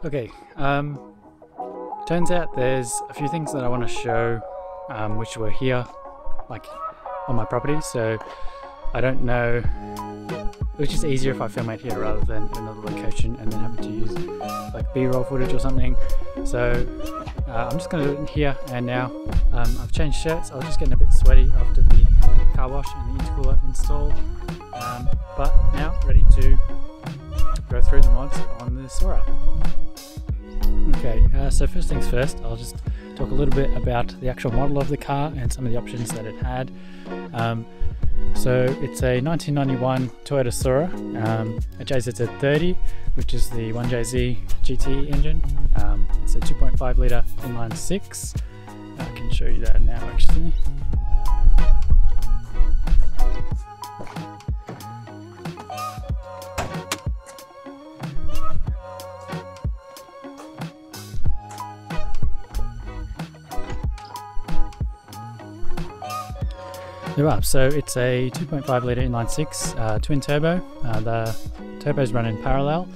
Okay, turns out there's a few things that I want to show which were here, like on my property, so I don't know which is easier if I film out here rather than another location and then having to use like B-roll footage or something. So I'm just going to do it here and now. I've changed shirts. I was just getting a bit sweaty after the car wash and the intercooler install, but now ready to go through the mods on the Soarer. Okay, so first things first, I'll just talk a little bit about the actual model of the car and some of the options that it had. So it's a 1991 Toyota Soarer, a JZZ30, which is the 1JZ GT engine. It's a 2.5 litre inline 6. I can show you that now actually. So it's a 2.5 litre inline 6 twin turbo. The turbos run in parallel.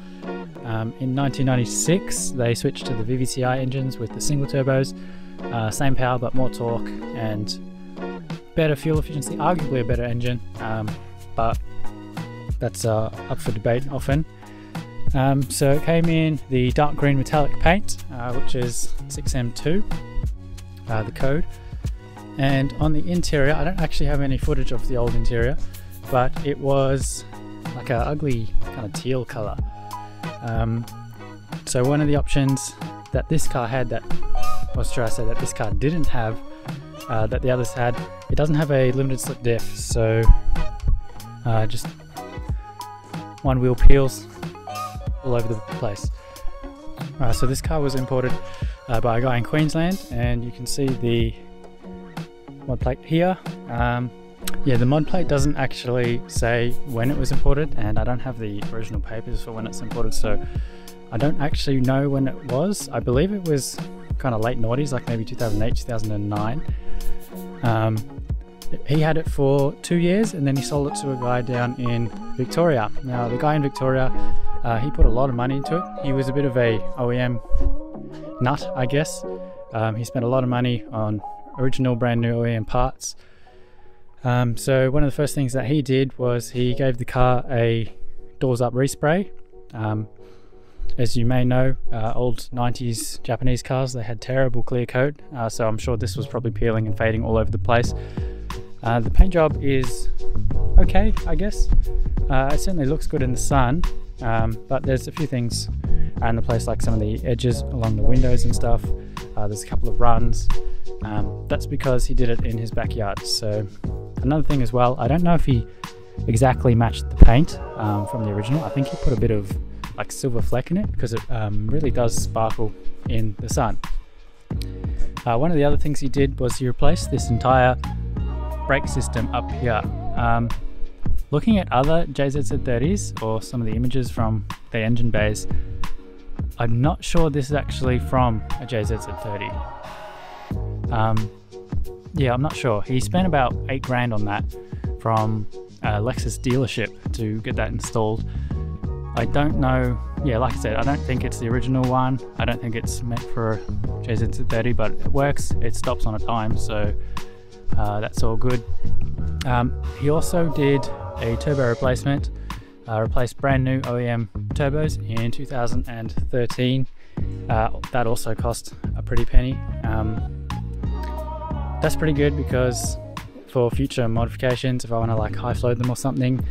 In 1996 they switched to the VVTi engines with the single turbos. Same power but more torque and better fuel efficiency, arguably a better engine, but that's up for debate often. So it came in the dark green metallic paint, which is 6M2, the code. And on the interior, I don't actually have any footage of the old interior, but it was like an ugly kind of teal colour. So one of the options that this car had that this car didn't have, that the others had, it doesn't have a limited slip diff, so just one wheel peels all over the place. So this car was imported by a guy in Queensland, and you can see the mod plate here. Yeah, the mod plate doesn't actually say when it was imported, and I don't have the original papers for when it's imported, so I don't actually know when it was. I believe it was kind of late noughties, like maybe 2008, 2009. He had it for 2 years and then he sold it to a guy down in Victoria. Now the guy in Victoria, he put a lot of money into it. He was a bit of a OEM nut, I guess. He spent a lot of money on original brand new OEM parts. So one of the first things that he did was he gave the car a doors up respray. As you may know, old 90s Japanese cars, they had terrible clear coat, so I'm sure this was probably peeling and fading all over the place. The paint job is okay, I guess. It certainly looks good in the sun, but there's a few things in the place, like some of the edges along the windows and stuff. There's a couple of runs. That's because he did it in his backyard. So another thing as well, I don't know if he exactly matched the paint from the original. I think he put a bit of like silver fleck in it because it really does sparkle in the sun. One of the other things he did was he replaced this entire brake system up here. Looking at other JZZ30s or some of the images from the engine bays, I'm not sure this is actually from a JZZ30. Yeah, I'm not sure. He spent about 8 grand on that from a Lexus dealership to get that installed. I don't know, yeah, like I said, I don't think it's the original one. I don't think it's meant for JZZ30, but it works. It stops on a dime, so that's all good. He also did a turbo replacement, replaced brand new OEM turbos in 2013. That also cost a pretty penny. That's pretty good because for future modifications, if I want to like high float them or something,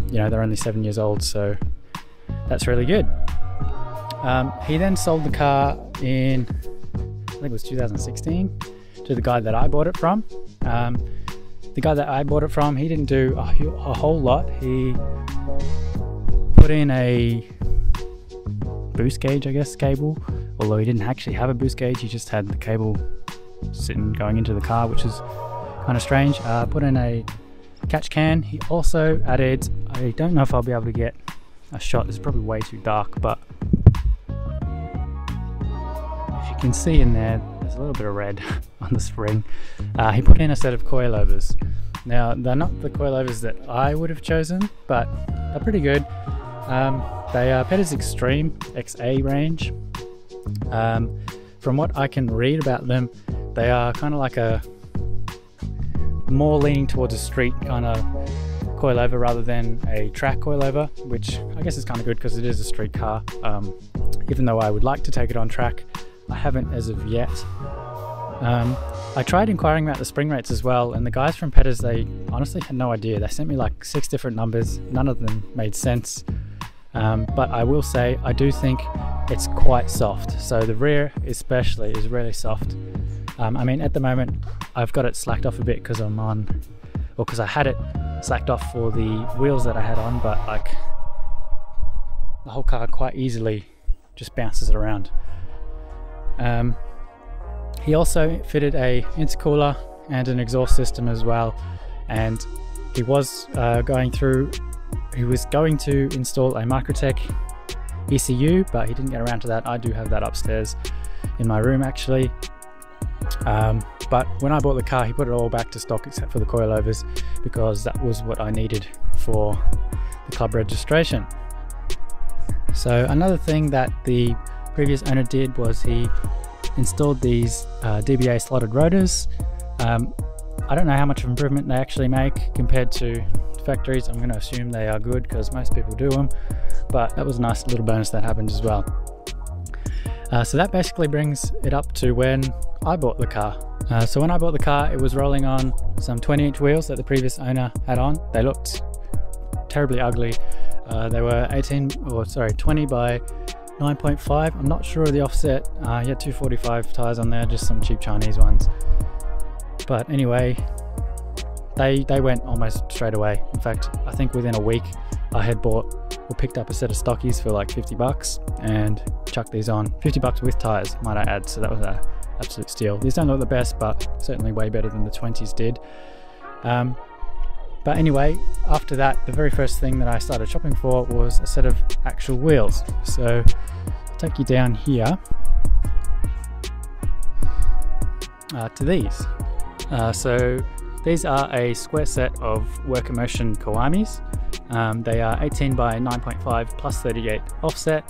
you know, they're only 7 years old, so that's really good. He then sold the car in, I think it was 2016, to the guy that I bought it from. The guy that I bought it from, he didn't do a whole lot. He put in a boost gauge, I guess, cable, although he didn't actually have a boost gauge. He just had the cable sitting going into the car, which is kind of strange. Put in a catch can. He also added, I don't know if I'll be able to get a shot, it's probably way too dark, but if you can see in there, there's a little bit of red on the spring. He put in a set of coilovers. Now they're not the coilovers that I would have chosen, but they're pretty good. They are Pettis Extreme XA range. From what I can read about them, they are kind of like a more leaning towards a street kind of coilover rather than a track coilover, which I guess is kind of good because it is a street car. Even though I would like to take it on track, I haven't as of yet. I tried inquiring about the spring rates as well, and the guys from Pettis, they honestly had no idea. They sent me like 6 different numbers, none of them made sense. But I will say, I do think it's quite soft. So the rear especially is really soft. I mean, at the moment, I've got it slacked off a bit because I'm on, or because I had it slacked off for the wheels that I had on, but like the whole car quite easily just bounces it around. He also fitted a intercooler and an exhaust system as well, and he was going to install a Microtech ECU, but he didn't get around to that. I do have that upstairs in my room actually. But when I bought the car, he put it all back to stock except for the coilovers, because that was what I needed for the club registration. So another thing that the previous owner did was he installed these DBA slotted rotors. I don't know how much of improvement they actually make compared to factories. I'm going to assume they are good because most people do them, but that was a nice little bonus that happened as well. So that basically brings it up to when I bought the car. So when I bought the car, it was rolling on some 20-inch wheels that the previous owner had on. They looked terribly ugly. They were 20 by 9.5. I'm not sure of the offset. He had 245 tires on there, just some cheap Chinese ones. But anyway, they went almost straight away. In fact, I think within a week I had picked up a set of stockies for like 50 bucks and chucked these on. 50 bucks with tires, might I add, so that was an absolute steal. These don't look the best, but certainly way better than the 20s did. But anyway, after that, the very first thing that I started shopping for was a set of actual wheels. So I'll take you down here to these. So these are a square set of work immersion Kiwamis. They are 18 by 9.5 plus 38 offset,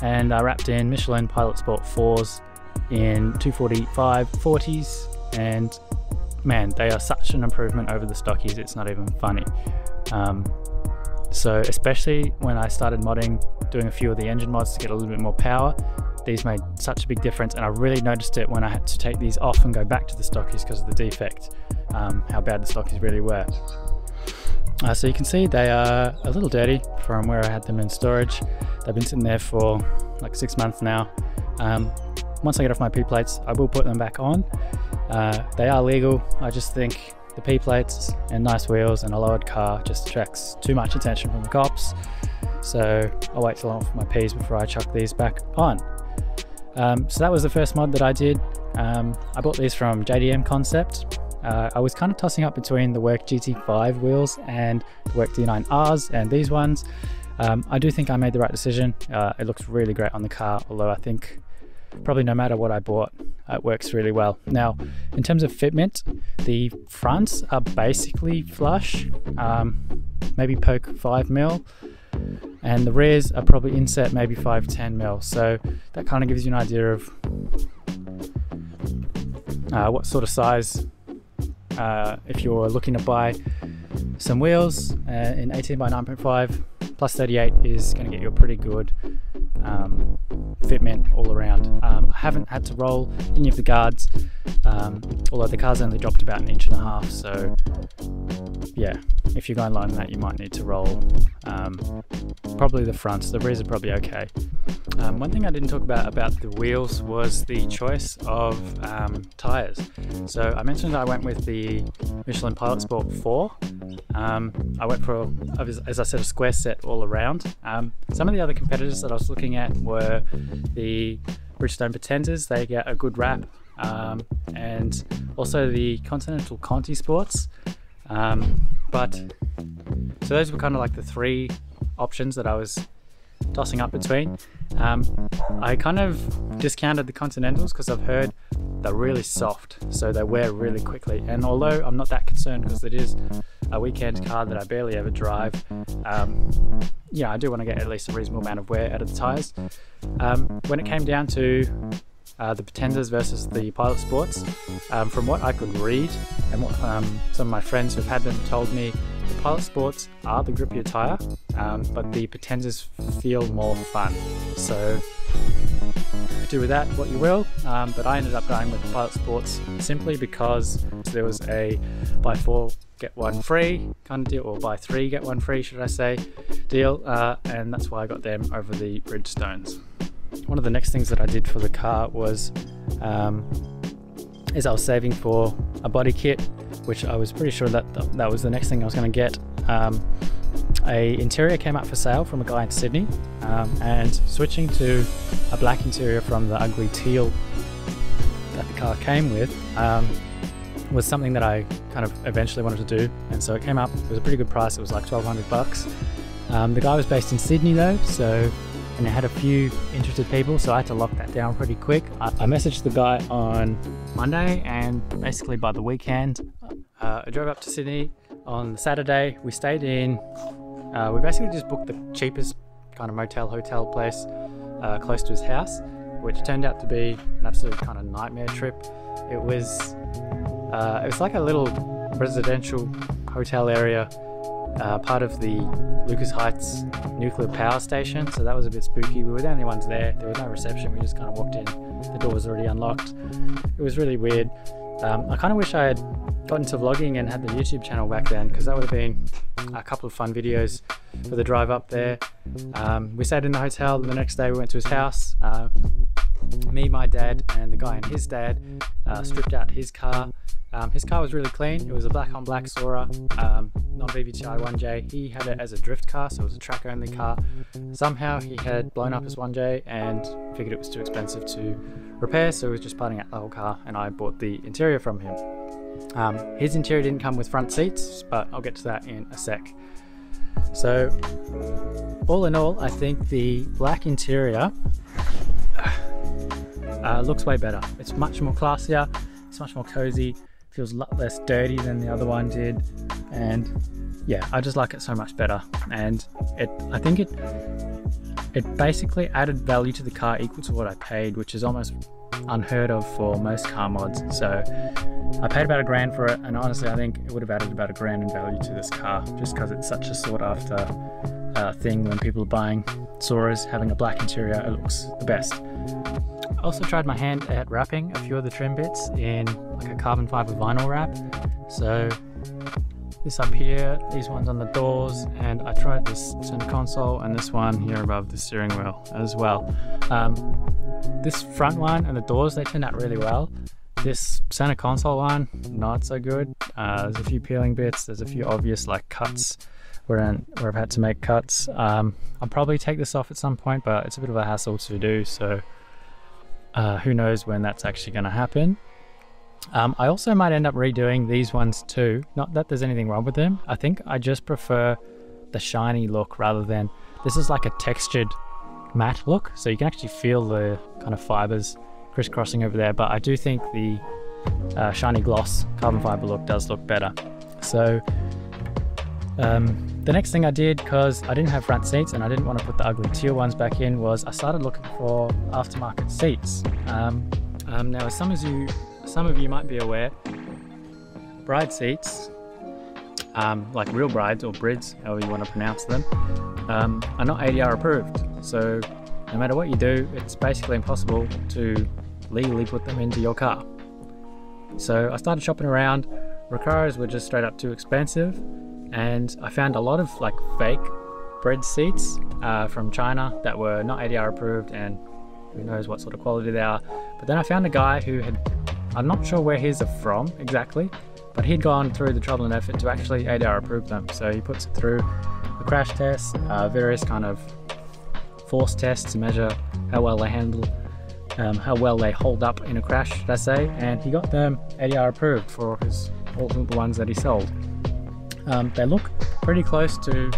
and are wrapped in Michelin Pilot Sport 4s in 245 40s, and man, they are such an improvement over the stockies, it's not even funny. So especially when I started modding, doing a few of the engine mods to get a little bit more power, these made such a big difference, and I really noticed it when I had to take these off and go back to the stockies because of the defect, how bad the stockies really were. So you can see they are a little dirty from where I had them in storage. They've been sitting there for like 6 months now. Once I get off my P-plates, I will put them back on. They are legal. I just think the P-plates and nice wheels and a lowered car just attracts too much attention from the cops. So I'll wait till I'm off my Ps before I chuck these back on. So that was the first mod that I did. I bought these from JDM Concept. I was kind of tossing up between the Work GT5 wheels and the Work D9Rs and these ones. I do think I made the right decision. It looks really great on the car, although I think probably no matter what I bought, it works really well. Now, in terms of fitment, the fronts are basically flush, maybe poke 5mm, and the rears are probably inset maybe 5-10mm. So that kind of gives you an idea of what sort of size, if you're looking to buy some wheels in 18 by 9.5 plus 38 is going to get you a pretty good fitment all around. I haven't had to roll any of the guards, although the car's only dropped about 1.5 inches, so yeah, if you're going lower than that you might need to roll probably the fronts. The rears are probably okay. One thing I didn't talk about the wheels was the choice of tyres. So I mentioned I went with the Michelin Pilot Sport 4. I went for, as I said, a square set all around. Some of the other competitors that I was looking at were the Bridgestone Potenzas. They get a good rap, and also the Continental Conti Sports. So those were kind of like the 3 options that I was tossing up between. I kind of discounted the Continentals because I've heard they're really soft, so they wear really quickly. And although I'm not that concerned because it is a weekend car that I barely ever drive, yeah, I do want to get at least a reasonable amount of wear out of the tyres. When it came down to the Pretenders versus the Pilot Sports, from what I could read and what some of my friends who've had them told me, the Pilot Sports are the grippier tyre, but the Pretenders feel more fun. So do with that what you will, but I ended up going with the Pilot Sports simply because there was a buy 4 get 1 free kind of deal, or buy 3 get 1 free should I say deal, and that's why I got them over the Bridgestones. One of the next things that I did for the car was I was saving for a body kit, which I was pretty sure that was the next thing I was going to get. A interior came up for sale from a guy in Sydney, and switching to a black interior from the ugly teal that the car came with was something that I kind of eventually wanted to do, and so it came up. It was a pretty good price. It was like 1,200 bucks. The guy was based in Sydney though, and it had a few interested people, so I had to lock that down pretty quick. I messaged the guy on Monday, and basically by the weekend I drove up to Sydney on Saturday. We stayed in, we basically just booked the cheapest kind of hotel place close to his house, which turned out to be an absolute kind of nightmare trip. It was like a little residential hotel area, part of the Lucas Heights nuclear power station, so that was a bit spooky. We were the only ones there. There was no reception. We just kind of walked in. The door was already unlocked. It was really weird. I kind of wish I had got into vlogging and had the YouTube channel back then, because that would have been a couple of fun videos for the drive up there. We stayed in the hotel. The next day we went to his house. Me, my dad, and the guy and his dad stripped out his car. His car was really clean. It was a black on black Soarer, non-VVTi 1J. He had it as a drift car, so it was a track only car. Somehow he had blown up his 1J and figured it was too expensive to repair, so he was just parting out the whole car, and I bought the interior from him. His interior didn't come with front seats, but I'll get to that in a sec. So all in all, I think the black interior looks way better. It's much more classier, it's much more cozy, feels a lot less dirty than the other one did, and yeah, I just like it so much better. And I think it basically added value to the car equal to what I paid, which is almost unheard of for most car mods. So I paid about $1,000 for it, and honestly I think it would have added about $1,000 in value to this car, just because it's such a sought after thing. When people are buying Soarers, having a black interior, it looks the best. I also tried my hand at wrapping a few of the trim bits in like a carbon fiber vinyl wrap. So this up here, these ones on the doors, and I tried this center console and this one here above the steering wheel as well. This front one and the doors, they turned out really well. This center console one, not so good. There's a few peeling bits, there's a few obvious like cuts where I've had to make cuts. I'll probably take this off at some point, but it's a bit of a hassle to do, so who knows when that's actually going to happen. I also might end up redoing these ones too. Not that there's anything wrong with them. I think I just prefer the shiny look rather than, this is like a textured matte look, so you can actually feel the kind of fibers crisscrossing over there, but I do think the shiny gloss carbon fiber look does look better. So the next thing I did, because I didn't have front seats and I didn't want to put the ugly teal ones back in, was I started looking for aftermarket seats. Now, as some of you might be aware, bride seats, like real brides or brids, however you want to pronounce them, are not ADR approved. So no matter what you do, it's basically impossible to legally put them into your car. So I started shopping around. Recaros were just straight up too expensive, and I found a lot of like fake bred seats from China that were not ADR approved, and who knows what sort of quality they are. But then I found a guy who had, I'm not sure where his are from exactly, but he'd gone through the trouble and effort to actually ADR approve them. So he puts it through a crash test, various kind of force tests to measure how well they handle, how well they hold up in a crash, should I say, and he got them ADR approved for all the ones that he sold. They look pretty close to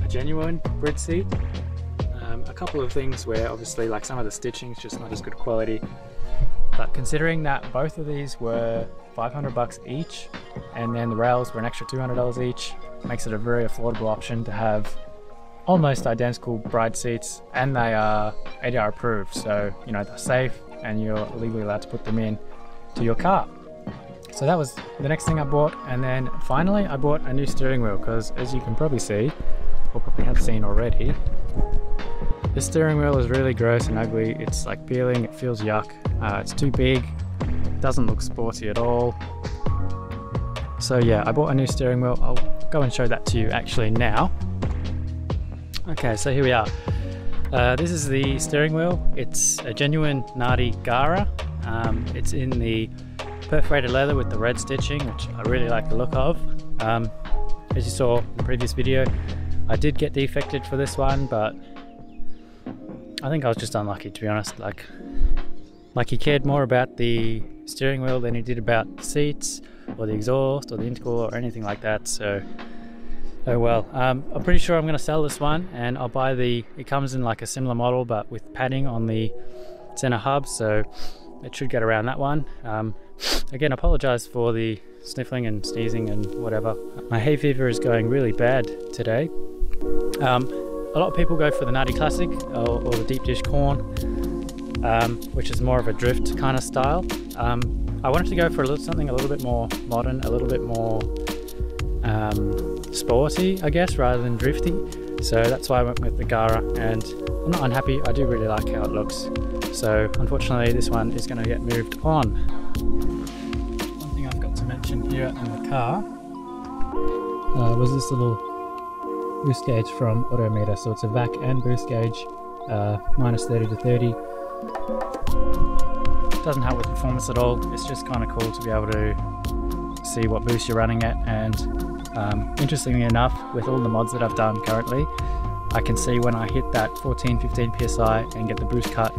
a genuine bred seat. I couple of things where obviously like some of the stitching is just not as good quality, but considering that both of these were 500 bucks each and then the rails were an extra $200 each, makes it a very affordable option to have almost identical bride seats, and they are ADR approved, so you know they're safe and you're legally allowed to put them in to your car. So that was the next thing I bought, and then finally I bought a new steering wheel because, as you can probably see, or probably have seen already, this steering wheel is really gross and ugly. It's like peeling, it feels yuck, it's too big, it doesn't look sporty at all. So yeah, I bought a new steering wheel. I'll go and show that to you actually now. Okay, so here we are. This is the steering wheel. It's a genuine Nardi Gara. It's in the perforated leather with the red stitching, which I really like the look of. As you saw in the previous video, I did get defected for this one, but I think I was just unlucky, to be honest. Like he cared more about the steering wheel than he did about the seats or the exhaust or the intercooler or anything like that. So oh well. I'm pretty sure I'm going to sell this one, and I'll buy it comes in like a similar model but with padding on the center hub, so it should get around that one. Again, apologize for the sniffling and sneezing and whatever. My hay fever is going really bad today. A lot of people go for the Nardi Classic or the deep dish corn, which is more of a drift kind of style. I wanted to go for something a little bit more modern, a little bit more sporty, I guess, rather than drifty. So that's why I went with the Gara, and I'm not unhappy. I do really like how it looks. So unfortunately this one is going to get moved on. One thing I've got to mention here in the car was this little boost gauge from Autometer. So it's a vac and boost gauge, minus 30 to 30. Doesn't help with performance at all. It's just kind of cool to be able to see what boost you're running at, and interestingly enough, with all the mods that I've done currently, I can see when I hit that 14-15 psi and get the boost cut.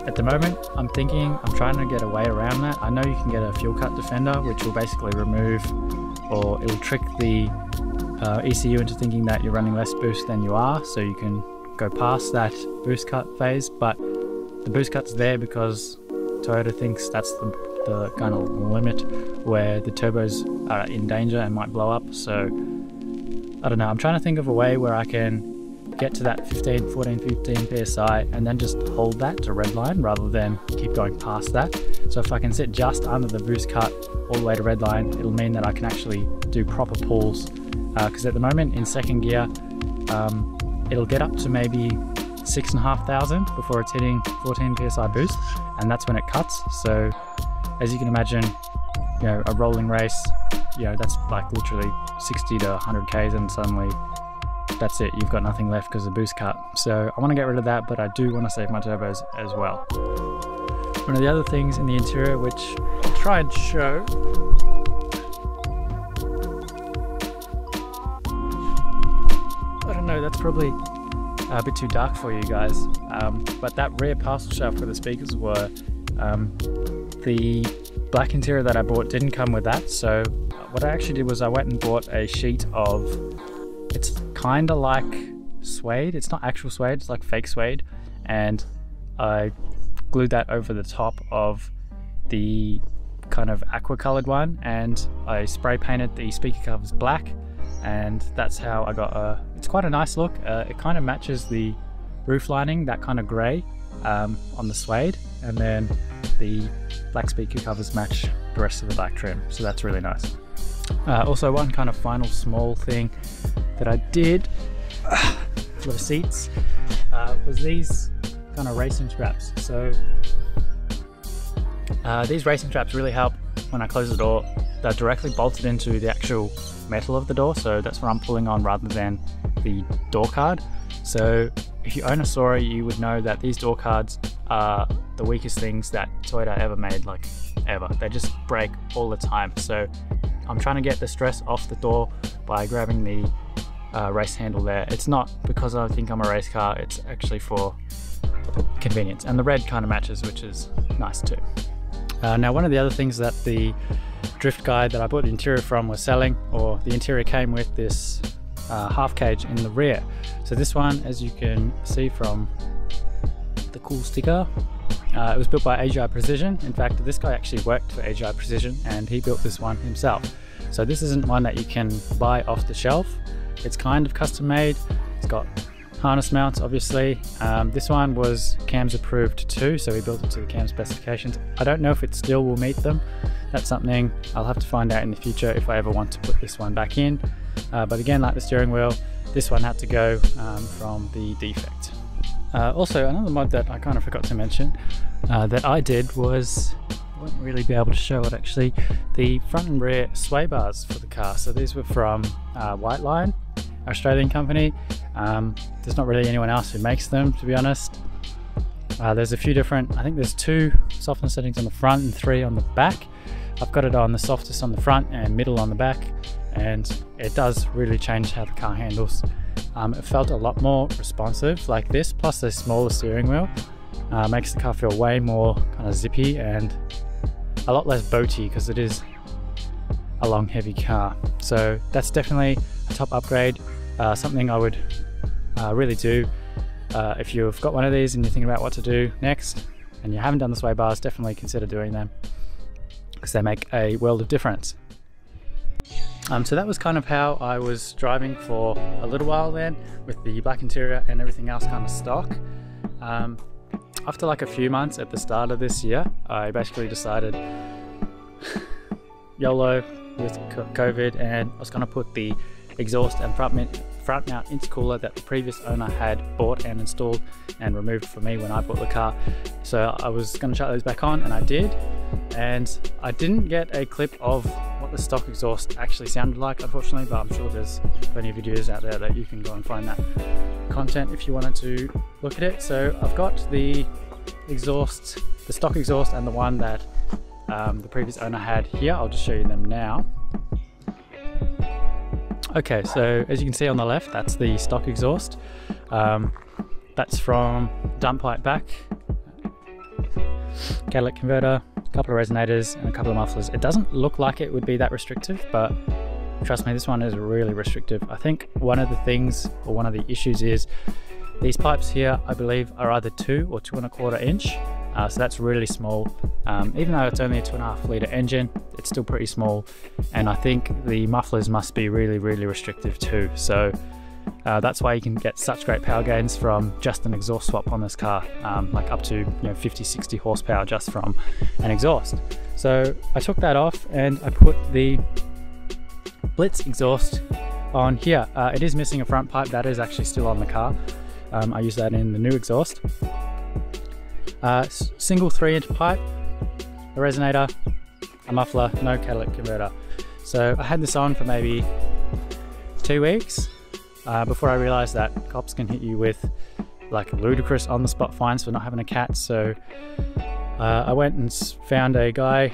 At the moment I'm trying to get a way around that. I know you can get a fuel cut defender, which will basically remove, or it will trick the ECU into thinking that you're running less boost than you are, so you can go past that boost cut phase. But the boost cut's there because Toyota thinks that's the kind of limit where the turbos are in danger and might blow up. So I don't know, I'm trying to think of a way where I can get to that 15, 14, 15 psi and then just hold that to redline rather than keep going past that. So if I can sit just under the boost cut all the way to redline, it'll mean that I can actually do proper pulls, because at the moment in second gear it'll get up to maybe 6,500 before it's hitting 14 psi boost, and that's when it cuts. So as you can imagine, you know, a rolling race, you know, that's like literally 60 to 100 k's and suddenly that's it, you've got nothing left because of the boost cut. So I want to get rid of that, but I do want to save my turbos as well. One of the other things in the interior, which I'll try and show, I don't know, that's probably a bit too dark for you guys, but that rear parcel shelf for the speakers were, the black interior that I bought didn't come with that. So what I actually did was I went and bought a sheet of, it's kind of like suede, it's not actual suede, it's like fake suede, and I glued that over the top of the kind of aqua colored one, and I spray painted the speaker covers black, and that's how I got it's quite a nice look. It kind of matches the roof lining, that kind of grey on the suede, and then the black speaker covers match the rest of the black trim, so that's really nice. Also, one kind of final small thing that I did for the seats was these kind of racing straps. So these racing straps really help when I close the door. They're directly bolted into the actual metal of the door, so that's what I'm pulling on rather than the door card. So if you own a Soarer, you would know that these door cards are the weakest things that Toyota ever made, like ever. They just break all the time. So I'm trying to get the stress off the door by grabbing the race handle there. It's not because I think I'm a race car, it's actually for convenience. And the red kind of matches, which is nice too. Now, one of the other things that the drift guy that I bought the interior from was selling, or the interior came with this half cage in the rear. So this one, as you can see from the cool sticker, it was built by AGI Precision. In fact, this guy actually worked for AGI Precision and he built this one himself. So this isn't one that you can buy off the shelf. It's kind of custom made. It's got harness mounts, obviously. This one was CAMS approved too, so we built it to the CAMS specifications. I don't know if it still will meet them. That's something I'll have to find out in the future if I ever want to put this one back in. But again, like the steering wheel, this one had to go from the defect. Also, another mod that I kind of forgot to mention that I did was, I won't really be able to show it actually, the front and rear sway bars for the car. So these were from White Line, Australian company. There's not really anyone else who makes them, to be honest. There's a few different, I think there's 2 softness settings on the front and 3 on the back. I've got it on the softest on the front and middle on the back, and it does really change how the car handles. It felt a lot more responsive like this, plus the smaller steering wheel makes the car feel way more kind of zippy and a lot less boaty because it is a long heavy car. So that's definitely a top upgrade, something I would really do. If you've got one of these and you're thinking about what to do next and you haven't done the sway bars, definitely consider doing them because they make a world of difference. So that was kind of how I was driving for a little while then, with the black interior and everything else kind of stock. After like a few months at the start of this year, I basically decided YOLO with COVID, and I was going to put the exhaust and front mount intercooler that the previous owner had bought and installed and removed for me when I bought the car. So I was going to chuck those back on, and I did. And I didn't get a clip of what the stock exhaust actually sounded like, unfortunately, but I'm sure there's plenty of videos out there that you can go and find that content if you wanted to look at it. So I've got the exhaust, the stock exhaust, and the one that the previous owner had here. I'll just show you them now. Okay, so as you can see on the left, that's the stock exhaust. That's from dump pipe back, catalytic converter, a couple of resonators and a couple of mufflers. It doesn't look like it would be that restrictive, but trust me, this one is really restrictive. I think one of the things, or one of the issues, is these pipes here, I believe, are either 2 or 2 1/4 inch. So that's really small. Even though it's only a 2.5 litre engine, it's still pretty small. And I think the mufflers must be really, really restrictive too. So that's why you can get such great power gains from just an exhaust swap on this car, like up to 50-60 horsepower just from an exhaust. So I took that off and I put the Blitz exhaust on here. It is missing a front pipe, that is actually still on the car. I use that in the new exhaust. Single 3-inch pipe, a resonator, a muffler, no catalytic converter. So I had this on for maybe 2 weeks before I realized that cops can hit you with like ludicrous on-the-spot fines for not having a cat. So I went and found a guy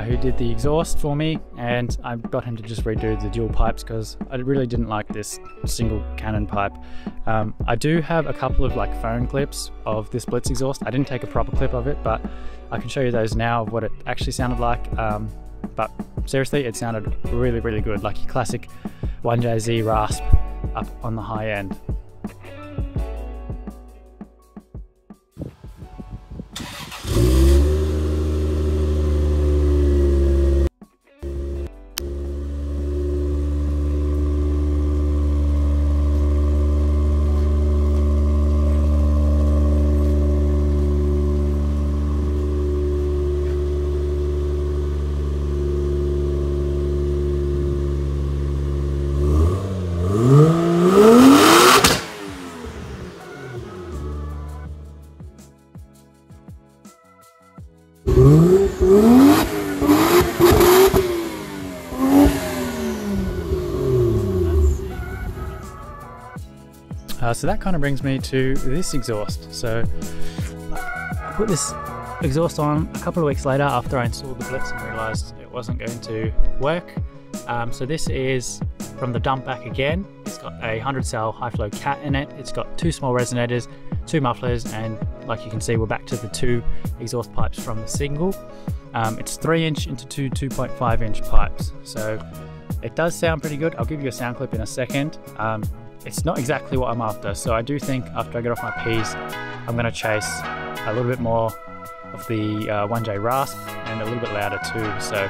who did the exhaust for me, and I got him to just redo the dual pipes because I really didn't like this single cannon pipe. I do have a couple of like phone clips of this Blitz exhaust. I didn't take a proper clip of it, but I can show you those now of what it actually sounded like. But seriously, it sounded really, really good, like your classic 1JZ rasp up on the high end. So that kind of brings me to this exhaust. So I put this exhaust on a couple of weeks later after I installed the Blitz and realized it wasn't going to work. So this is from the dump back again. It's got a 100 cell high flow cat in it. It's got 2 small resonators, 2 mufflers, and like you can see, we're back to the 2 exhaust pipes from the single. It's 3-inch into 2 2.5-inch pipes. So It does sound pretty good. I'll give you a sound clip in a second. It's not exactly what I'm after, so I do think after I get off my P's, I'm going to chase a little bit more of the 1J rasp and a little bit louder too, so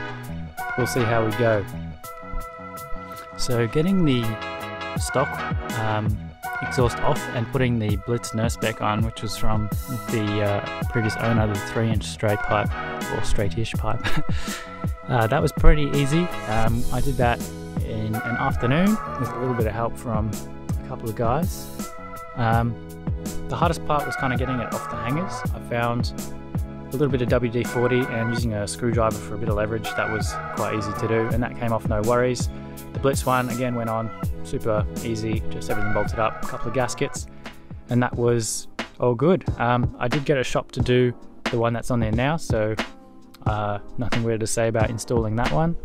we'll see how we go. So getting the stock exhaust off and putting the Blitz Nurspec on, which was from the previous owner, the 3-inch straight pipe, or straight-ish pipe. That was pretty easy. I did that in an afternoon with a little bit of help from a couple of guys. The hardest part was kind of getting it off the hangers. I found a little bit of WD-40 and using a screwdriver for a bit of leverage. That was quite easy to do, and that came off no worries. The Blitz one again went on super easy, just everything bolted up, a couple of gaskets, and that was all good. I did get a shop to do the one that's on there now, so nothing weird to say about installing that one.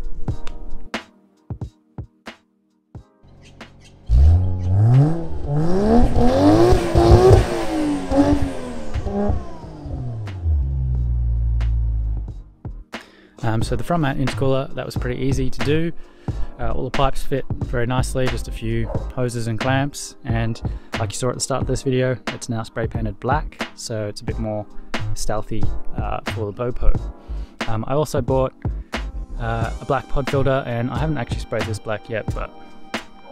So the front mount intercooler, that was pretty easy to do. All the pipes fit very nicely, just a few hoses and clamps, and like you saw at the start of this video, it's now spray painted black, so it's a bit more stealthy for the Bopo. I also bought a black pod filter, and I haven't actually sprayed this black yet, but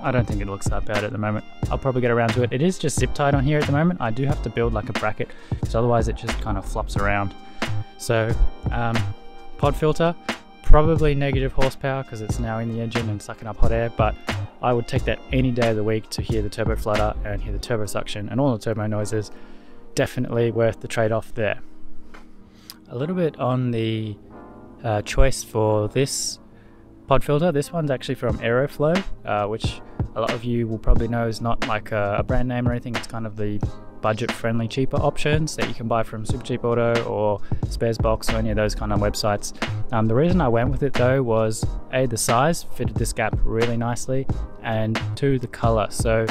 I don't think it looks that bad at the moment. I'll probably get around to it. It is just zip tied on here at the moment. I do have to build like a bracket, because otherwise it just kind of flops around. So pod filter, probably negative horsepower because it's now in the engine and sucking up hot air, but I would take that any day of the week to hear the turbo flutter and hear the turbo suction and all the turbo noises. Definitely worth the trade-off there. A little bit on the choice for this pod filter. This one's actually from Aeroflow, which a lot of you will probably know is not like a brand name or anything. It's kind of the budget-friendly, cheaper options that you can buy from Super Cheap Auto or Sparesbox or any of those kind of websites. The reason I went with it though was A, the size fitted this gap really nicely, and 2, the color. So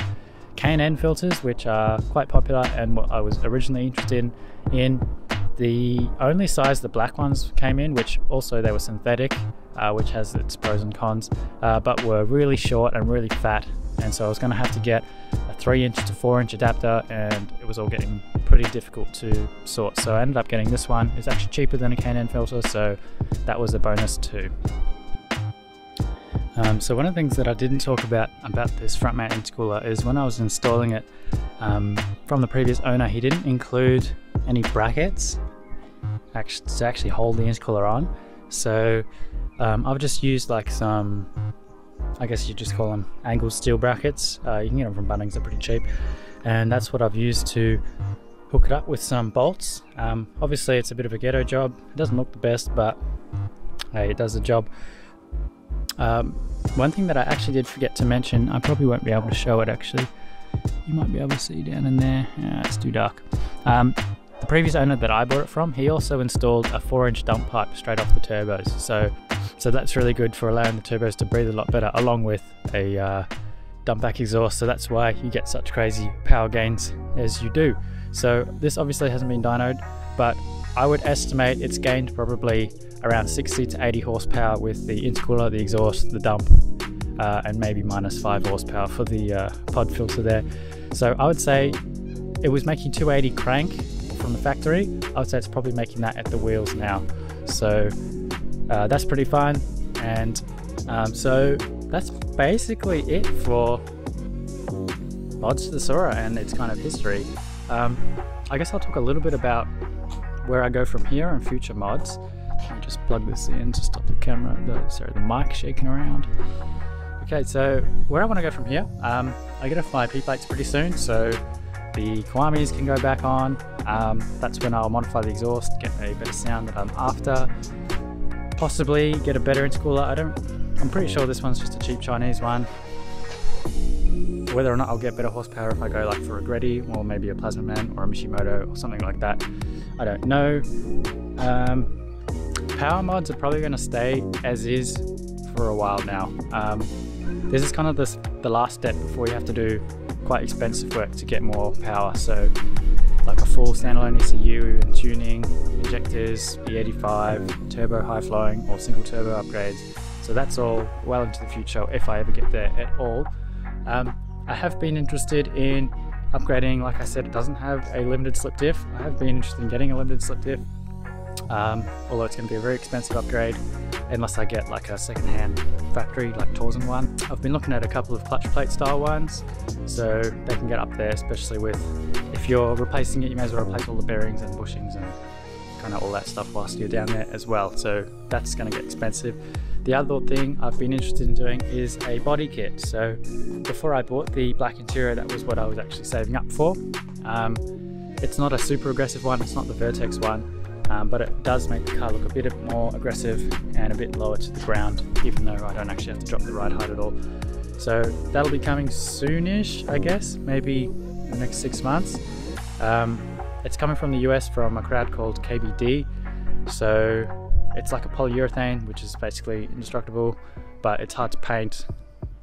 K&N filters, which are quite popular and what I was originally interested in, the only size the black ones came in, which also they were synthetic, which has its pros and cons, but were really short and really fat, and so I was going to have to get a 3-inch to 4-inch adapter, and it was all getting pretty difficult to sort. So I ended up getting this one. It's actually cheaper than a K&N filter, so that was a bonus too. So one of the things that I didn't talk about this front mount intercooler is when I was installing it from the previous owner, he didn't include any brackets to actually hold the intercooler on. So I've just used like some, I guess you just call them angled steel brackets. You can get them from Bunnings, they're pretty cheap, and that's what I've used to hook it up with some bolts. Obviously it's a bit of a ghetto job, it doesn't look the best, but hey, it does the job. One thing that I actually did forget to mention, I probably won't be able to show it actually, you might be able to see down in there, it's too dark. The previous owner that I bought it from, he also installed a 4-inch dump pipe straight off the turbos, so that's really good for allowing the turbos to breathe a lot better, along with a dump back exhaust, so that's why you get such crazy power gains as you do. So this obviously hasn't been dynoed, but I would estimate it's gained probably around 60 to 80 horsepower with the intercooler, the exhaust, the dump, and maybe minus 5 horsepower for the pod filter there. So I would say it was making 280 crank from the factory. I would say it's probably making that at the wheels now. So that's pretty fun, and so that's basically it for mods to the Soarer and its kind of history. I guess I'll talk a little bit about where I go from here and future mods. Let me just plug this in to stop the camera, the mic shaking around. Okay, so where I want to go from here, I get a fly P plates pretty soon, so the Kiwamis can go back on. That's when I'll modify the exhaust, get a better sound that I'm after. Possibly get a better intercooler. I'm pretty sure this one's just a cheap Chinese one. Whether or not I'll get better horsepower if I go like for a Greddy or maybe a Plasma Man or a Mishimoto or something like that, I don't know. Power mods are probably going to stay as is for a while now. This is kind of the last step before you have to do quite expensive work to get more power. So like a full standalone ECU and tuning, injectors, E85, turbo high flowing or single turbo upgrades. So that's all well into the future if I ever get there at all. I have been interested in upgrading. Like I said, it doesn't have a limited slip diff. I have been interested in getting a limited slip diff, although it's going to be a very expensive upgrade unless I get like a second-hand factory like Torsen one. I've been looking at a couple of clutch plate style ones, so they can get up there, especially with, if you're replacing it, you may as well replace all the bearings and bushings and kind of all that stuff whilst you're down there as well, so that's going to get expensive. The other thing I've been interested in doing is a body kit. So before I bought the black interior, that was what I was actually saving up for. It's not a super aggressive one, it's not the Vertex one, but it does make the car look a bit more aggressive and a bit lower to the ground, even though I don't actually have to drop the ride height at all. So that'll be coming soonish, I guess, maybe in the next 6 months. It's coming from the US from a crowd called KBD. So it's like a polyurethane, which is basically indestructible, but it's hard to paint,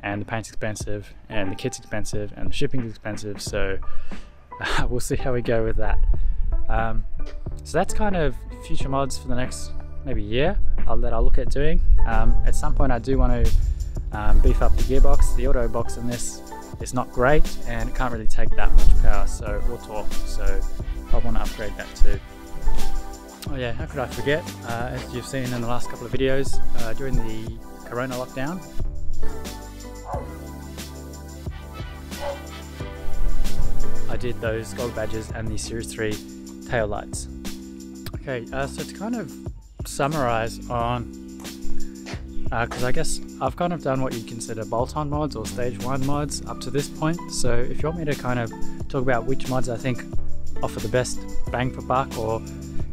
and the paint's expensive, and the kit's expensive, and the shipping's expensive, so we'll see how we go with that. So that's kind of future mods for the next maybe year that I'll look at doing. At some point I do want to beef up the gearbox. The auto box in this is not great, and it can't really take that much power, so we'll talk. So I want to upgrade that too. Oh yeah, how could I forget? As you've seen in the last couple of videos, during the Corona lockdown, I did those gold badges and the Series 3 tail lights. Okay, so to kind of summarize on, because I guess I've kind of done what you'd consider bolt-on mods or stage 1 mods up to this point. So if you want me to kind of talk about which mods I think offer the best bang for buck or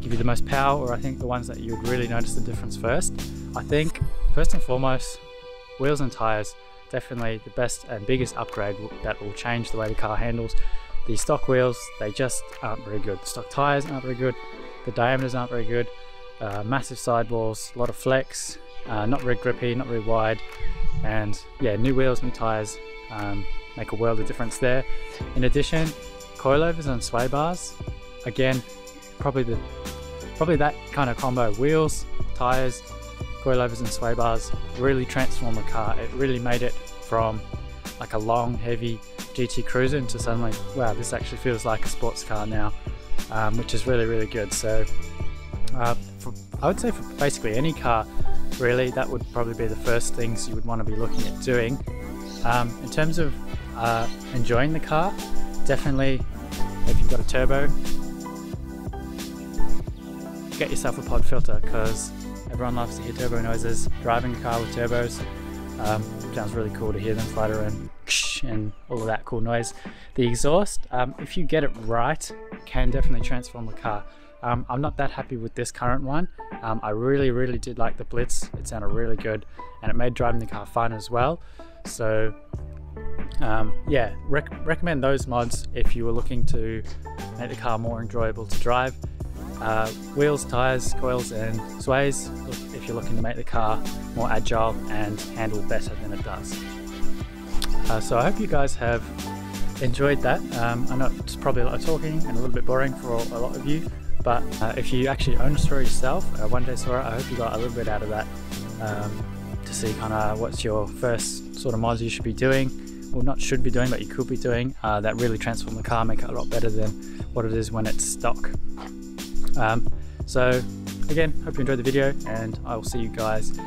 give you the most power, or I think the ones that you would really notice the difference first, I think first and foremost, wheels and tyres, definitely the best and biggest upgrade that will change the way the car handles. The stock wheels, they just aren't very good. The stock tyres aren't very good. The diameters aren't very good. Massive sidewalls, a lot of flex, not very grippy, not very wide, and yeah, new wheels, new tyres make a world of difference there. In addition, coilovers and sway bars, again, probably that kind of combo, wheels, tyres, coilovers and sway bars, really transformed the car. It really made it from like a long, heavy GT cruiser into suddenly, wow, this actually feels like a sports car now, which is really, really good. So I would say for basically any car, really, that would probably be the first things you would want to be looking at doing. In terms of enjoying the car, definitely if you've got a turbo, get yourself a pod filter, because everyone loves to hear turbo noises. Driving a car with turbos sounds really cool to hear them flutter and all of that cool noise. The exhaust, if you get it right, can definitely transform the car. I'm not that happy with this current one. I really did like the Blitz. It sounded really good, and it made driving the car fun as well. So yeah, recommend those mods if you were looking to make the car more enjoyable to drive. Wheels, tyres, coils and sways, if you're looking to make the car more agile and handle better than it does. So I hope you guys have enjoyed that. I know it's probably a lot of talking and a little bit boring for a lot of you, but if you actually own a Soarer yourself, one day Soarer, I hope you got a little bit out of that, to see kind of what's your first sort of mods you should be doing, well, not should be doing, but you could be doing, that really transform the car, make it a lot better than what it is when it's stock. So again, hope you enjoyed the video, and I will see you guys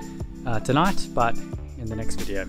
tonight, but in the next video.